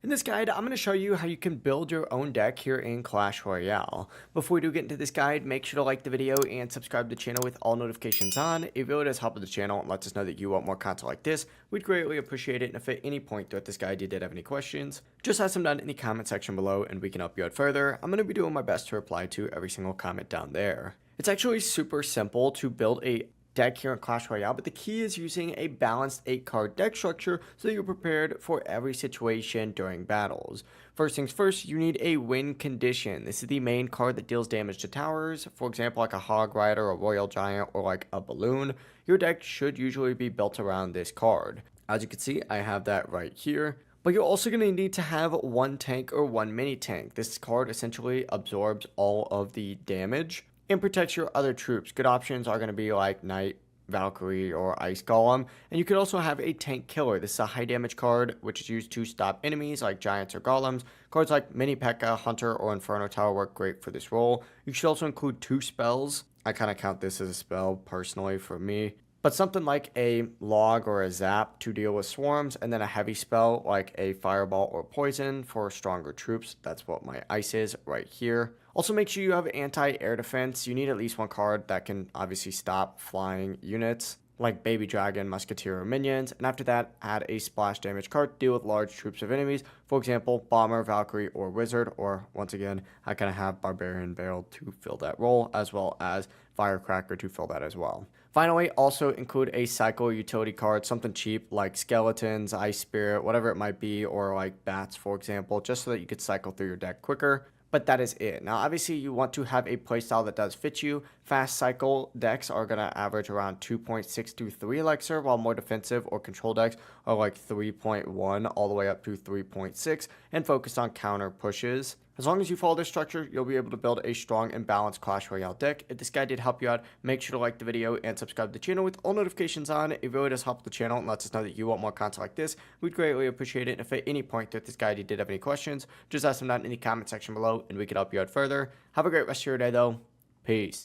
In this guide, I'm going to show you how you can build your own deck here in Clash Royale. Before we do get into this guide, make sure to like the video and subscribe to the channel with all notifications on. It really does help with the channel and lets us know that you want more content like this. We'd greatly appreciate it, and if at any point throughout this guide you did have any questions, just ask them down in the comment section below and we can help you out further. I'm going to be doing my best to reply to every single comment down there. It's actually super simple to build a deck here in Clash Royale, but the key is using a balanced 8-card deck structure so that you're prepared for every situation during battles. First things first, you need a win condition. This is the main card that deals damage to towers, for example like a Hog Rider, a Royal Giant, or like a Balloon. Your deck should usually be built around this card. As you can see, I have that right here. But you're also going to need to have one tank or one mini tank. This card essentially absorbs all of the damage and protects your other troops. Good options are going to be like Knight, Valkyrie, or Ice Golem. And you could also have a tank killer. This is a high damage card, which is used to stop enemies like giants or golems. Cards like Mini P.E.K.K.A, Hunter, or Inferno Tower work great for this role. You should also include 2 spells. I kind of count this as a spell personally for me. But something like a log or a zap to deal with swarms, and then a heavy spell like a fireball or poison for stronger troops. That's what my ice is right here. Also make sure you have anti-air defense. You need at least one card that can obviously stop flying units like Baby Dragon, Musketeer, or Minions. And after that, add a splash damage card to deal with large troops of enemies. For example, Bomber, Valkyrie, or Wizard. Or once again, I kind of have Barbarian Barrel to fill that role, as well as Firecracker to fill that as well. Finally, also include a cycle utility card, something cheap like Skeletons, Ice Spirit, whatever it might be, or like Bats, for example, just so that you could cycle through your deck quicker. But that is it. Now, obviously, you want to have a playstyle that does fit you. Fast cycle decks are going to average around 2.6 to 3 elixir, while more defensive or control decks are like 3.1 all the way up to 3.6 and focus on counter pushes. As long as you follow this structure, you'll be able to build a strong and balanced Clash Royale deck. If this guide did help you out, make sure to like the video and subscribe to the channel with all notifications on. It really does help the channel and lets us know that you want more content like this. We'd greatly appreciate it. And if at any point throughout this guide you did have any questions, just ask them down in the comment section below and we can help you out further. Have a great rest of your day though. Peace.